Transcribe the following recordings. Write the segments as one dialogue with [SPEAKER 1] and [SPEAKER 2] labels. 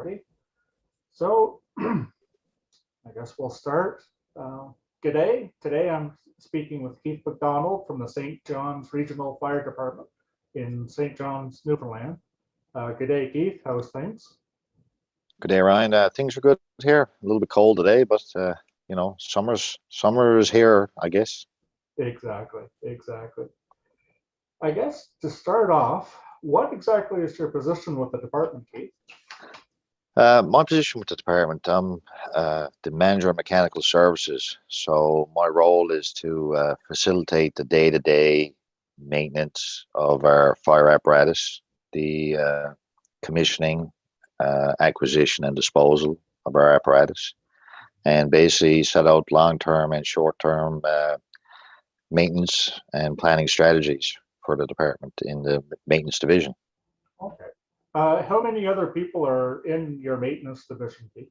[SPEAKER 1] already. So I guess we'll start. Good day. Today I'm speaking with Keith McDonald from the St. John's Regional Fire Department in St. John's, Newfoundland. Good day, Keith. How's things?
[SPEAKER 2] Good day, Ryan. Things are good here. A little bit cold today, but summer is here, I guess.
[SPEAKER 1] Exactly. I guess to start off, what exactly is your position with the department, Keith?
[SPEAKER 2] My position with the department, I'm the manager of mechanical services. So my role is to facilitate the day-to-day maintenance of our fire apparatus, the commissioning, acquisition, and disposal of our apparatus, and basically set out long-term and short-term maintenance and planning strategies for the department in the maintenance division.
[SPEAKER 1] Okay. How many other people are in your maintenance division, Keith?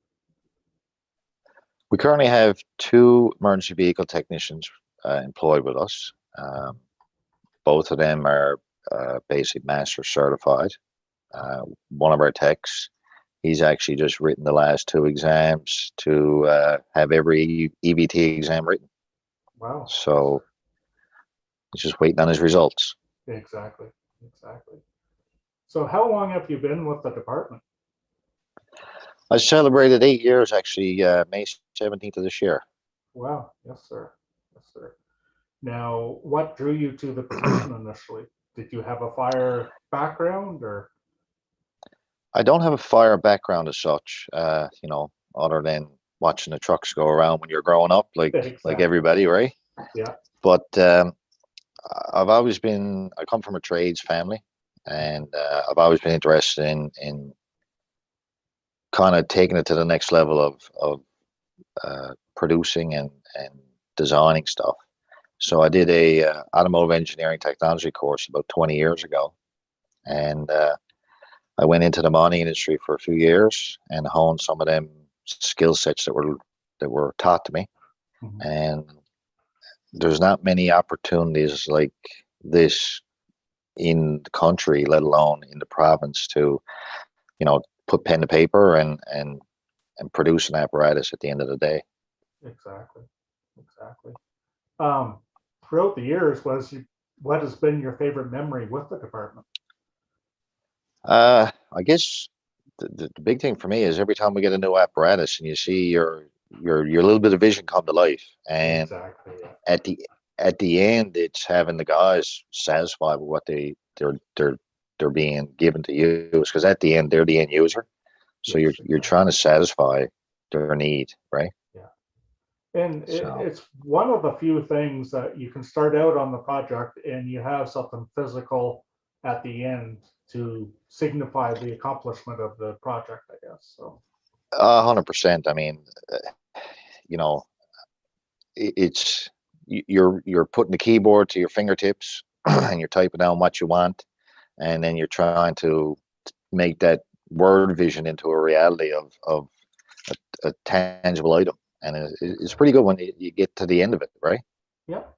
[SPEAKER 2] We currently have 2 emergency vehicle technicians employed with us. Both of them are basic master certified. One of our techs, he's actually just written the last 2 exams to have every EVT exam written.
[SPEAKER 1] Wow.
[SPEAKER 2] So he's just waiting on his results.
[SPEAKER 1] Exactly. So how long have you been with the department?
[SPEAKER 2] I celebrated 8 years, actually, May 17th of this year.
[SPEAKER 1] Wow. Yes, sir. Now, what drew you to the position initially? Did you have a fire background or?
[SPEAKER 2] I don't have a fire background as such, other than watching the trucks go around when you're growing up, like everybody, right?
[SPEAKER 1] Yeah.
[SPEAKER 2] But I come from a trades family, and I've always been interested in kind of taking it to the next level of producing and designing stuff. So I did a automotive engineering technology course about 20 years ago, and I went into the mining industry for a few years and honed some of them skill sets that were taught to me.
[SPEAKER 1] Mm-hmm.
[SPEAKER 2] And there's not many opportunities like this in the country, let alone in the province, to put pen to paper and produce an apparatus at the end of the day.
[SPEAKER 1] Exactly. Throughout the years, what has been your favorite memory with the department?
[SPEAKER 2] I guess the big thing for me is every time we get a new apparatus and you see your little bit of vision come to life, and
[SPEAKER 1] exactly, yeah.
[SPEAKER 2] at the end, it's having the guys satisfied with what they're being given to use, because at the end they're the end user, so
[SPEAKER 1] yes,
[SPEAKER 2] you're trying to satisfy their need, right?
[SPEAKER 1] Yeah, and it's one of the few things that you can start out on the project and you have something physical at the end to signify the accomplishment of the project, I guess. So
[SPEAKER 2] 100%. I mean, it's you're putting the keyboard to your fingertips and you're typing down what you want, and then you're trying to make that word vision into a reality of a tangible item, and it's pretty good when you get to the end of it, right?
[SPEAKER 1] Yep.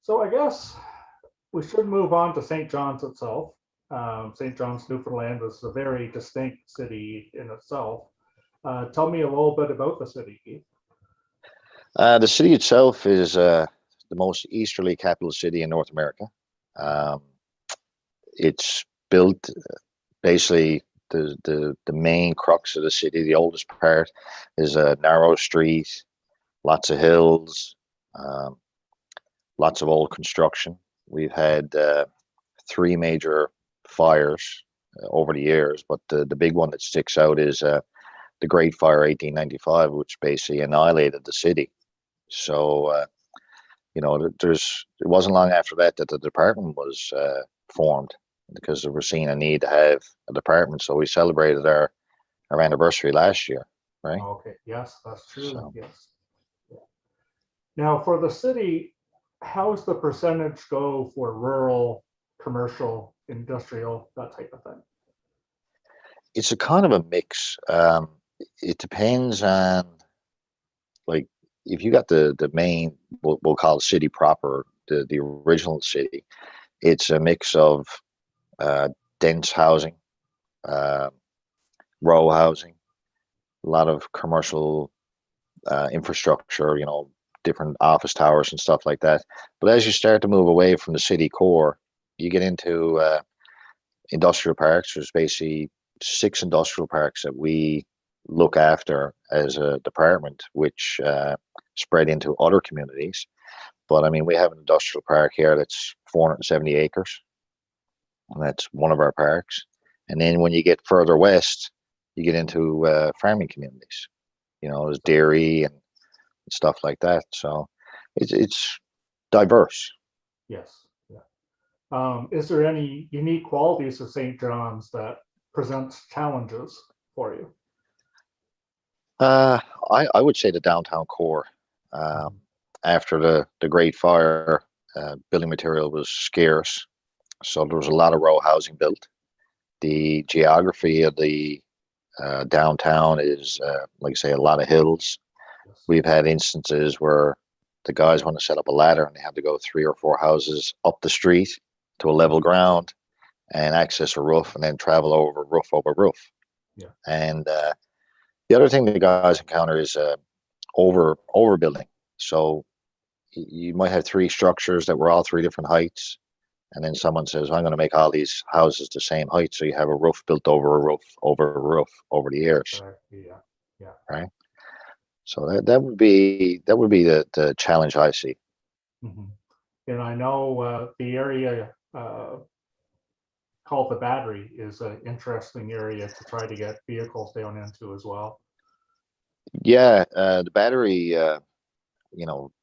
[SPEAKER 1] So I guess we should move on to St. John's itself. St. John's, Newfoundland is a very distinct city in itself. Tell me a little bit about the city, Keith.
[SPEAKER 2] The city itself is the most easterly capital city in North America. It's built basically the main crux of the city. The oldest part is a narrow street, lots of hills, lots of old construction. We've had 3 major fires over the years, but the big one that sticks out is the Great Fire 1895, which basically annihilated the city. So it wasn't long after that the department was formed, because they were seeing a need to have a department. So we celebrated our anniversary last year, right?
[SPEAKER 1] Okay, yes, that's true.
[SPEAKER 2] So.
[SPEAKER 1] Yes. Yeah. Now, for the city, how's the percentage go for rural, commercial, industrial, that type of thing?
[SPEAKER 2] It's a kind of a mix. It depends on, like, if you got the main, we'll call it city proper, the original city, it's a mix of dense housing, row housing, a lot of commercial infrastructure, different office towers and stuff like that. But as you start to move away from the city core, you get into industrial parks. There's basically 6 industrial parks that we look after as a department, which spread into other communities. But I mean, we have an industrial park here that's 470 acres, and that's one of our parks. And then when you get further west, you get into farming communities. There's dairy and stuff like that. So it's diverse.
[SPEAKER 1] Yes. Yeah. Is there any unique qualities of St. John's that presents challenges for you?
[SPEAKER 2] I would say the downtown core. After the Great Fire, building material was scarce, so there was a lot of row housing built. The geography of the downtown is, like I say, a lot of hills.
[SPEAKER 1] Yes.
[SPEAKER 2] We've had instances where the guys want to set up a ladder and they have to go 3 or 4 houses up the street to a level ground and access a roof and then travel over roof over roof.
[SPEAKER 1] Yeah.
[SPEAKER 2] And the other thing the guys encounter is overbuilding. So you might have 3 structures that were all 3 different heights. And then someone says, well, I'm going to make all these houses the same height. So you have a roof built over a roof, over a roof, over the years.
[SPEAKER 1] Yeah.
[SPEAKER 2] Right. So that would be the challenge I see.
[SPEAKER 1] Mm-hmm. And I know the area called the Battery is an interesting area to try to get vehicles down into as well.
[SPEAKER 2] Yeah, the Battery,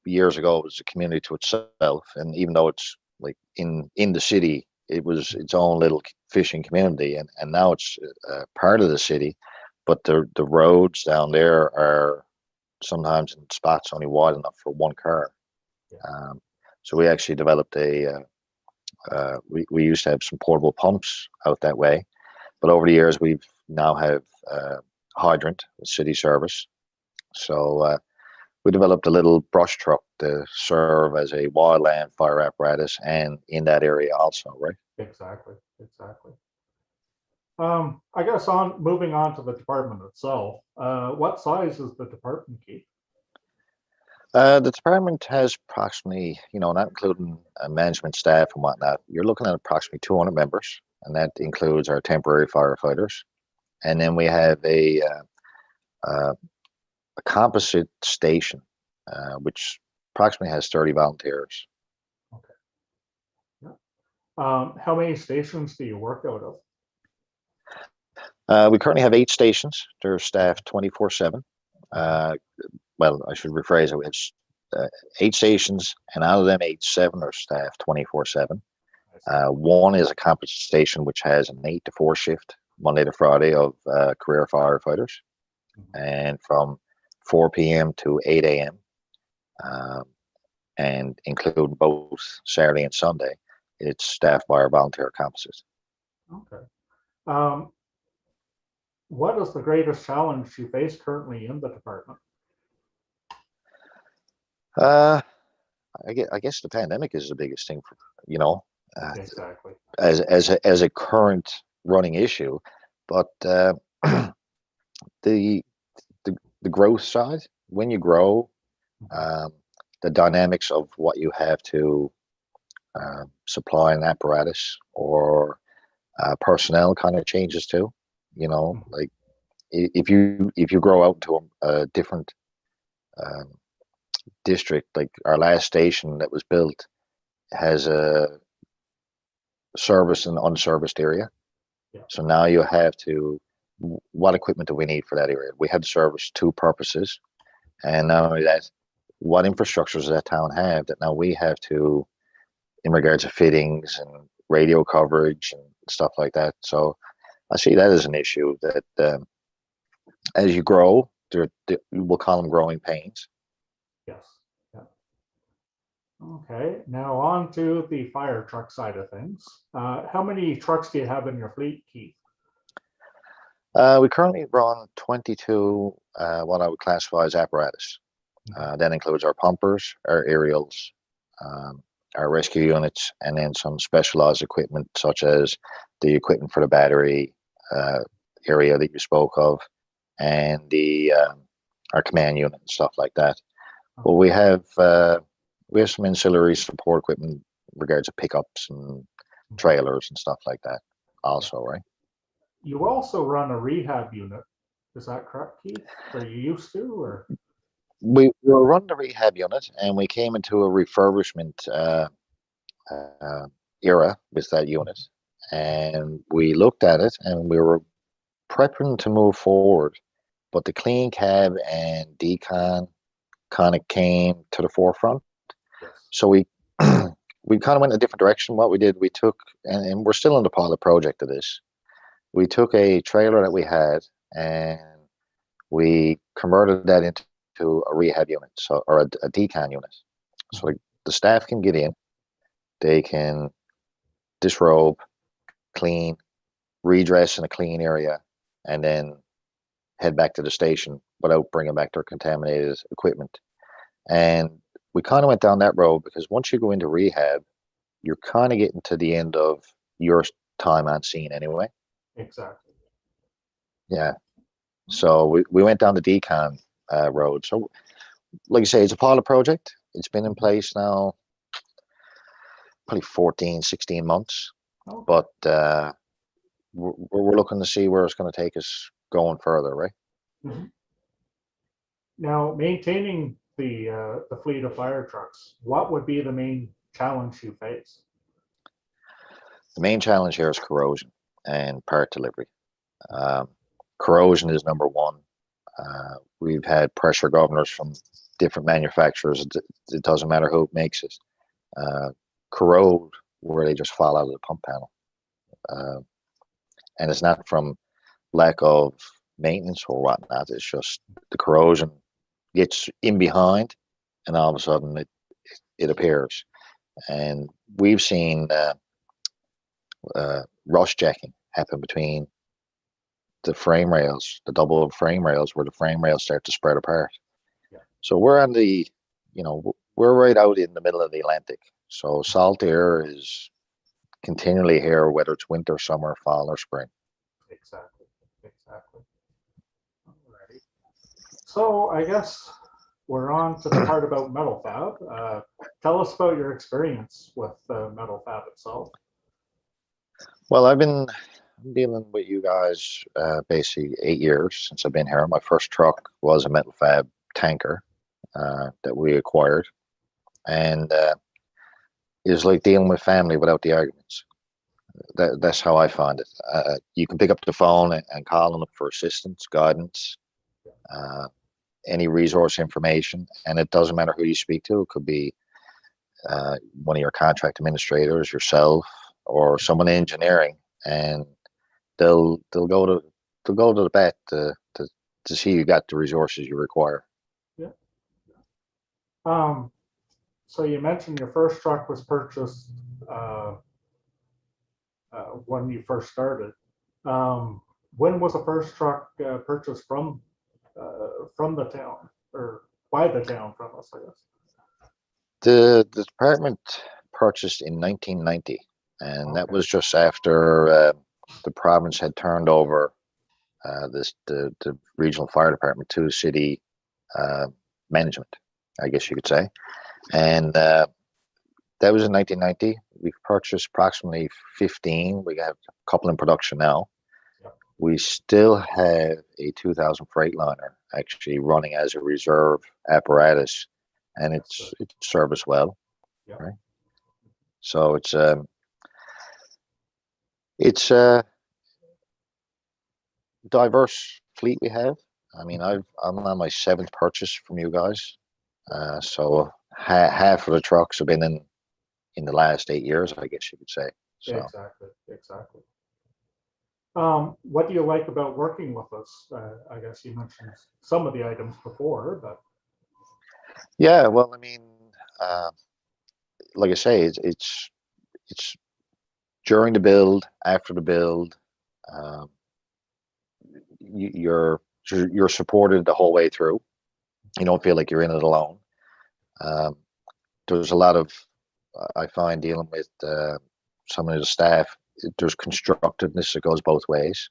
[SPEAKER 2] years ago it was a community to itself, and even though it's like in the city, it was its own little fishing community, and now it's part of the city, but the roads down there are sometimes in spots only wide enough for 1 car.
[SPEAKER 1] Yeah.
[SPEAKER 2] So we actually developed we used to have some portable pumps out that way, but over the years we've now have hydrant city service. So we developed a little brush truck to serve as a wildland fire apparatus and in that area also, right?
[SPEAKER 1] Exactly. I guess moving on to the department itself, what size is the department, Keith?
[SPEAKER 2] The department has approximately, not including management staff and whatnot, you're looking at approximately 200 members, and that includes our temporary firefighters. And then we have a composite station, which approximately has 30 volunteers.
[SPEAKER 1] Okay. Yeah. How many stations do you work out of?
[SPEAKER 2] We currently have 8 stations. They're staffed 24/7. Well, I should rephrase it. We have 8 stations, and out of them 8, 7 are staffed 24/7. One is a composite station, which has an 8 to 4 shift, Monday to Friday, of career firefighters, and from 4 p.m. to 8 a.m., and include both Saturday and Sunday. It's staffed by our volunteer composites.
[SPEAKER 1] Okay. What is the greatest challenge you face currently in the department?
[SPEAKER 2] I guess the pandemic is the biggest thing for
[SPEAKER 1] Exactly.
[SPEAKER 2] as a current running issue, but the growth side, when you grow, the dynamics of what you have to supply an apparatus or personnel kind of changes too. Like if you grow out to a different district, like our last station that was built has a service and unserviced area.
[SPEAKER 1] Yeah.
[SPEAKER 2] So now you have to, what equipment do we need for that area? We have to service 2 purposes. And not only that, what infrastructures does that town have that now we have to, in regards to fittings and radio coverage and stuff like that. So I see that as an issue that as you grow, we'll call them growing pains.
[SPEAKER 1] Yes. Yeah. Okay. Now on to the fire truck side of things. How many trucks do you have in your fleet, Keith?
[SPEAKER 2] We currently run 22 what I would classify as apparatus. That includes our pumpers, our aerials, our rescue units, and then some specialized equipment such as the equipment for the battery, area that you spoke of, and the our command unit and stuff like that. But we have some ancillary support equipment in regards to pickups and trailers and stuff like that also, right?
[SPEAKER 1] You also run a rehab unit. Is that correct, Keith? Or you used to, or?
[SPEAKER 2] We were running the rehab unit, and we came into a refurbishment era with that unit, and we looked at it, and we were prepping to move forward, but the clean cab and decon kind of came to the forefront.
[SPEAKER 1] Yes.
[SPEAKER 2] So we we kind of went a different direction. What we did, we took, and we're still in the pilot project of this. We took a trailer that we had, and we converted that into a rehab unit, so or a decon unit. So the staff can get in, they can disrobe, clean, redress in a clean area, and then head back to the station without bringing back their contaminated equipment. And we kind of went down that road because once you go into rehab, you're kind of getting to the end of your time on scene anyway.
[SPEAKER 1] Exactly.
[SPEAKER 2] Yeah. So we went down the decon road. So, like I say, it's a pilot project. It's been in place now probably 14, 16 months.
[SPEAKER 1] Okay.
[SPEAKER 2] But we're looking to see where it's going to take us going further, right?
[SPEAKER 1] Mm-hmm. Now, maintaining the fleet of fire trucks, what would be the main challenge you face?
[SPEAKER 2] The main challenge here is corrosion and part delivery. Corrosion is number one. We've had pressure governors from different manufacturers. It doesn't matter who makes it. Corrode where they just fall out of the pump panel. And it's not from lack of maintenance or whatnot. It's just the corrosion gets in behind, and all of a sudden it appears. And we've seen rust jacking happen between the frame rails, the double frame rails, where the frame rails start to spread apart.
[SPEAKER 1] Yeah.
[SPEAKER 2] So we're on the, we're right out in the middle of the Atlantic. So salt air is continually here, whether it's winter, summer, fall, or spring.
[SPEAKER 1] Exactly. Alrighty. So I guess we're on to the part about Metal Fab. Tell us about your experience with Metal Fab itself.
[SPEAKER 2] Well, I've been dealing with you guys basically 8 years since I've been here. My first truck was a Metal Fab tanker that we acquired, and it was like dealing with family without the arguments. That's how I find it. You can pick up the phone and call them for assistance, guidance, any resource information, and it doesn't matter who you speak to. It could be one of your contract administrators, yourself, or someone in engineering, and they'll go to the bat to see you got the resources you require.
[SPEAKER 1] Yeah. So you mentioned your first truck was purchased when you first started. When was the first truck purchased from the town, or by the town from us, I guess?
[SPEAKER 2] The department purchased in 1990, and that was just after the province had turned over the regional fire department to city management, I guess you could say. And that was in 1990. We've purchased approximately 15. We got a couple in production now.
[SPEAKER 1] Yep.
[SPEAKER 2] We still have a 2000 Freightliner actually running as a reserve apparatus, and it's serviced well.
[SPEAKER 1] Yep.
[SPEAKER 2] Right? So it's a diverse fleet we have. I mean, I'm on my 7th purchase from you guys. So half of the trucks have been in the last 8 years, I guess you could say. So.
[SPEAKER 1] Exactly. What do you like about working with us? I guess you mentioned some of the items before, but.
[SPEAKER 2] Yeah, well, I mean, like I say, it's during the build, after the build, you're supported the whole way through. You don't feel like you're in it alone. There's a lot of, I find, dealing with some of the staff, there's constructiveness that goes both ways.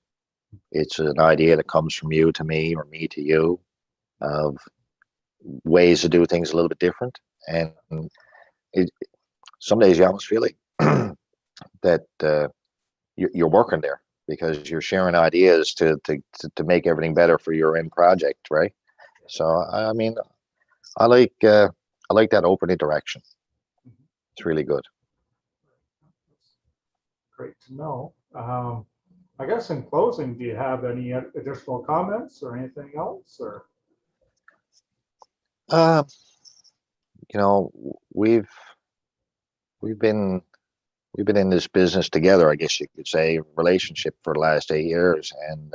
[SPEAKER 2] It's an idea that comes from you to me or me to you of ways to do things a little bit different. And it, some days you almost feel like that you're working there because you're sharing ideas to make everything better for your end project, right? So I mean, I like that open interaction. It's really good.
[SPEAKER 1] Great to know. I guess in closing, do you have any additional comments or anything else? Or
[SPEAKER 2] Uh, you know, we've we've been we've been in this business together, I guess you could say, relationship for the last 8 years, and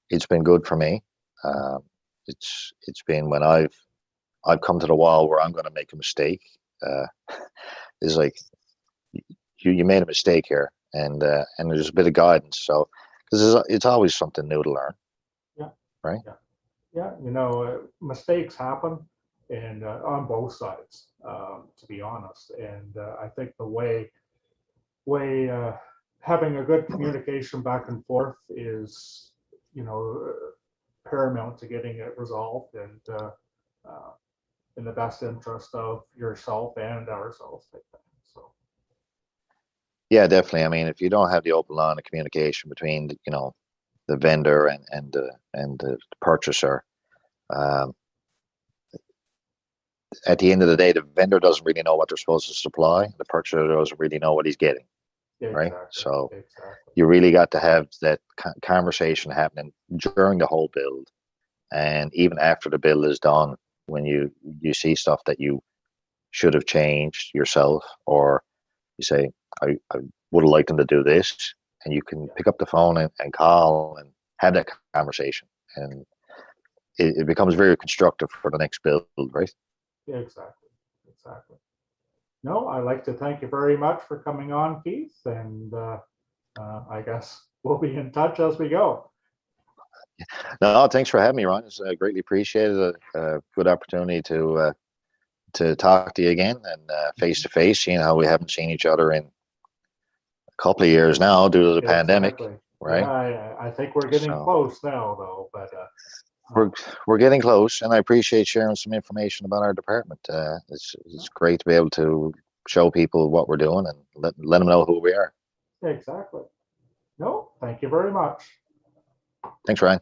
[SPEAKER 2] it's been good for me. Uh, it's been when I've come to the wall where I'm going to make a mistake. Uh, it's like you made a mistake here, and there's a bit of guidance. So because it's always something new to learn,
[SPEAKER 1] yeah,
[SPEAKER 2] right?
[SPEAKER 1] yeah, yeah. You know, mistakes happen, and on both sides, to be honest. And I think the way having a good communication back and forth is, you know, paramount to getting it resolved and in the best interest of yourself and ourselves. I think. So
[SPEAKER 2] Yeah, definitely. I mean, if you don't have the open line of communication between the vendor and the purchaser, um, at the end of the day, the vendor doesn't really know what they're supposed to supply. The purchaser doesn't really know what he's getting,
[SPEAKER 1] yeah,
[SPEAKER 2] right?
[SPEAKER 1] exactly,
[SPEAKER 2] So
[SPEAKER 1] exactly.
[SPEAKER 2] you really got to have that conversation happening during the whole build, and even after the build is done, when you see stuff that you should have changed yourself, or you say, I would have liked them to do this, and you can pick up the phone and call and have that conversation, and it becomes very constructive for the next build, right?
[SPEAKER 1] Yeah, exactly, exactly. No, I'd like to thank you very much for coming on, Keith, and I guess we'll be in touch as we go.
[SPEAKER 2] No, thanks for having me, Ron. It's greatly appreciated. A good opportunity to talk to you again and face to face, seeing how we haven't seen each other in a couple of years now due to the pandemic,
[SPEAKER 1] Exactly.
[SPEAKER 2] right?
[SPEAKER 1] Yeah, I think we're getting
[SPEAKER 2] So
[SPEAKER 1] close now, though. But
[SPEAKER 2] we're getting close, and I appreciate sharing some information about our department. It's great to be able to show people what we're doing and let them know who we are.
[SPEAKER 1] exactly. No, thank you very much.
[SPEAKER 2] Thanks, Ryan.